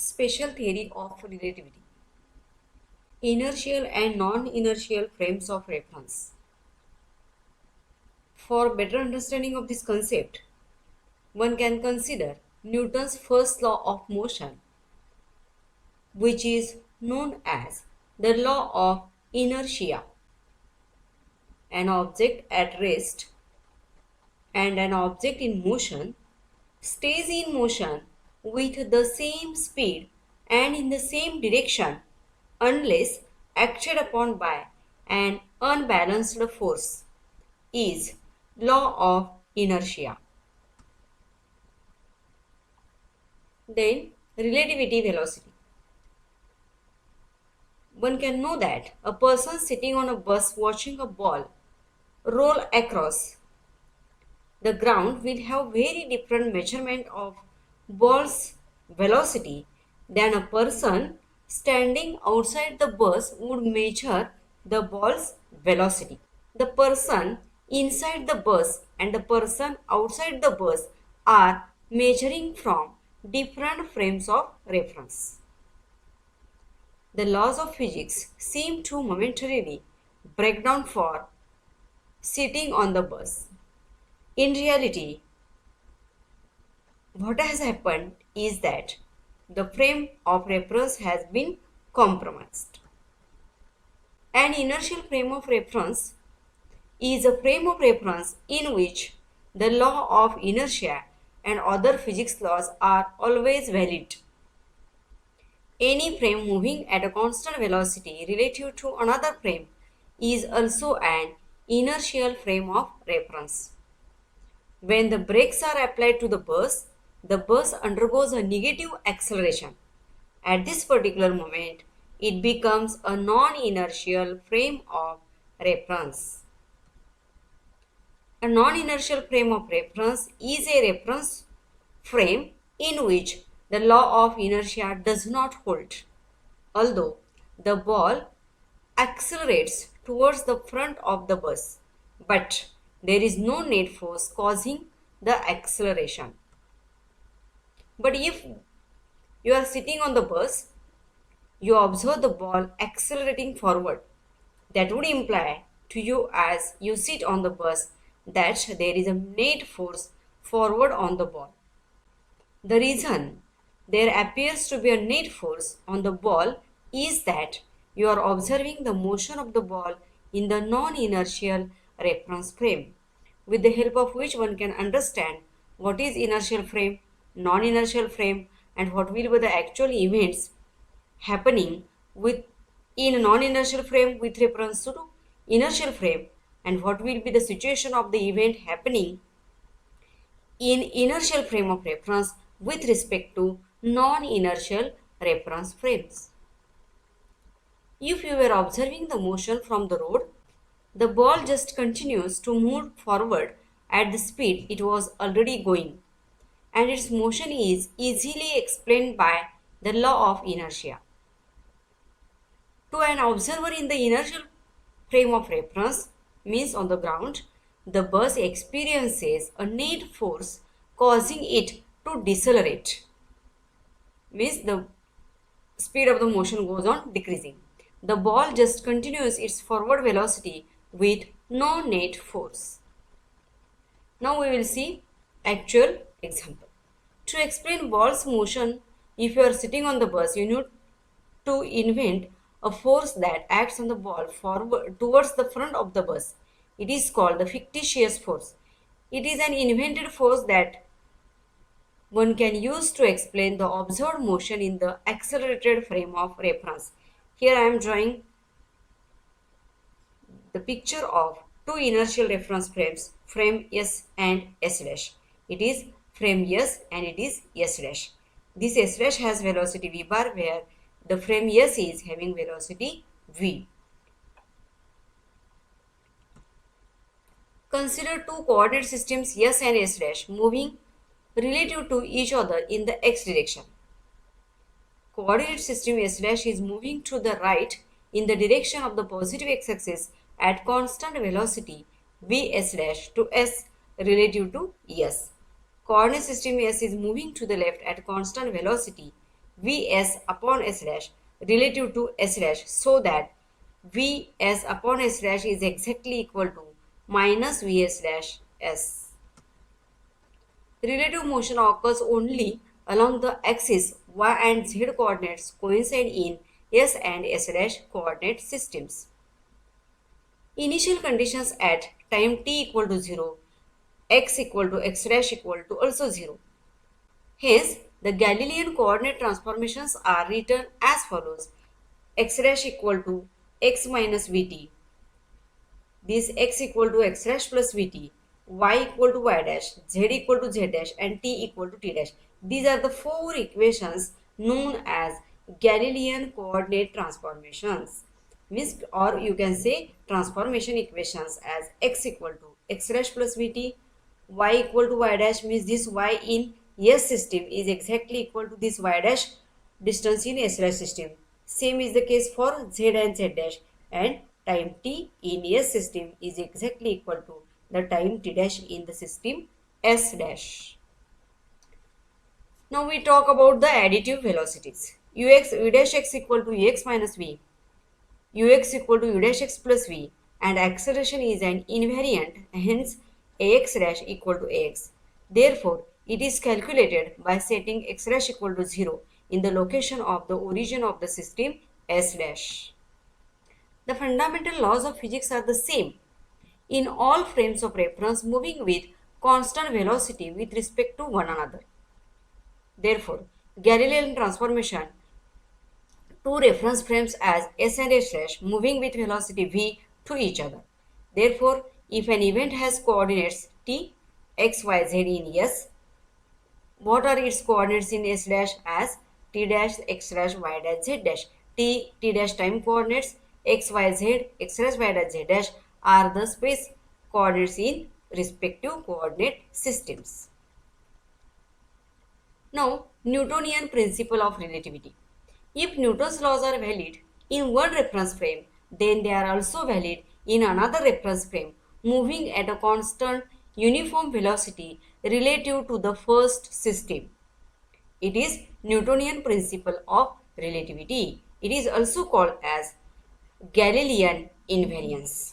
Special theory of relativity. Inertial and non-inertial frames of reference. For better understanding of this concept, one can consider Newton's first law of motion, which is known as the law of inertia. An object at rest and an object in motion stays in motion with the same speed and in the same direction unless acted upon by an unbalanced force is law of inertia. Then relativity velocity. One can know that a person sitting on a bus watching a ball roll across the ground will have very different measurement of ball's velocity than a person standing outside the bus would measure the ball's velocity. The person inside the bus and the person outside the bus are measuring from different frames of reference. The laws of physics seem to momentarily break down for sitting on the bus. In reality, what has happened is that the frame of reference has been compromised. An inertial frame of reference is a frame of reference in which the law of inertia and other physics laws are always valid. Any frame moving at a constant velocity relative to another frame is also an inertial frame of reference. When the brakes are applied to the bus undergoes a negative acceleration. At this particular moment, it becomes a non-inertial frame of reference. A non-inertial frame of reference is a reference frame in which the law of inertia does not hold. Although the ball accelerates towards the front of the bus, but there is no net force causing the acceleration. But if you are sitting on the bus, you observe the ball accelerating forward. That would imply to you as you sit on the bus that there is a net force forward on the ball. The reason there appears to be a net force on the ball is that you are observing the motion of the ball in the non-inertial reference frame, with the help of which one can understand what is inertial frame, non-inertial frame, and what will be the actual events happening in a non-inertial frame with reference to inertial frame, and what will be the situation of the event happening in inertial frame of reference with respect to non-inertial reference frames. If you were observing the motion from the road, the ball just continues to move forward at the speed it was already going, and its motion is easily explained by the law of inertia. To an observer in the inertial frame of reference, means on the ground, the bus experiences a net force causing it to decelerate, means the speed of the motion goes on decreasing. The ball just continues its forward velocity with no net force. Now we will see actual example. To explain ball's motion, if you are sitting on the bus, you need to invent a force that acts on the ball forward towards the front of the bus. It is called the fictitious force. It is an invented force that one can use to explain the observed motion in the accelerated frame of reference. Here I am drawing the picture of two inertial reference frames, frame S and S dash. It is frame S and it is S dash. This S dash has velocity v bar, where the frame S is having velocity v. Consider two coordinate systems S and S dash moving relative to each other in the x direction. Coordinate system S dash is moving to the right in the direction of the positive x-axis at constant velocity vs dash to s relative to s. Coordinate system S is moving to the left at constant velocity Vs upon S dash relative to S dash, so that Vs upon S dash is exactly equal to minus Vs dash S. Relative motion occurs only along the axis y and z coordinates coincide in S and S dash coordinate systems. Initial conditions at time t equal to 0, x equal to x dash equal to also 0. Hence, the Galilean coordinate transformations are written as follows: x dash equal to x minus vt, this x equal to x dash plus vt, y equal to y dash, z equal to z dash, and t equal to t dash. These are the four equations known as Galilean coordinate transformations. Means, or you can say transformation equations as x equal to x dash plus vt, y equal to y dash, means this y in S system is exactly equal to this y dash distance in S dash system. Same is the case for z and z dash, and time t in S system is exactly equal to the time t dash in the system S dash. Now we talk about the additive velocities. U dash x equal to ux minus v, ux equal to u dash x plus v, and acceleration is an invariant, hence ax dash equal to ax. Therefore, it is calculated by setting x dash equal to 0 in the location of the origin of the system S dash. The fundamental laws of physics are the same in all frames of reference moving with constant velocity with respect to one another. Therefore, Galilean transformation two reference frames as S and S dash moving with velocity v to each other. Therefore, if an event has coordinates t, x, y, z in S, what are its coordinates in S dash as t dash, x dash, y dash, z dash? T dash time coordinates, x, y, z, x dash, y dash, z dash are the space coordinates in respective coordinate systems. Now, Newtonian principle of relativity. If Newton's laws are valid in one reference frame, then they are also valid in another reference frame moving at a constant uniform velocity relative to the first system. It is Newtonian principle of relativity. It is also called as Galilean invariance.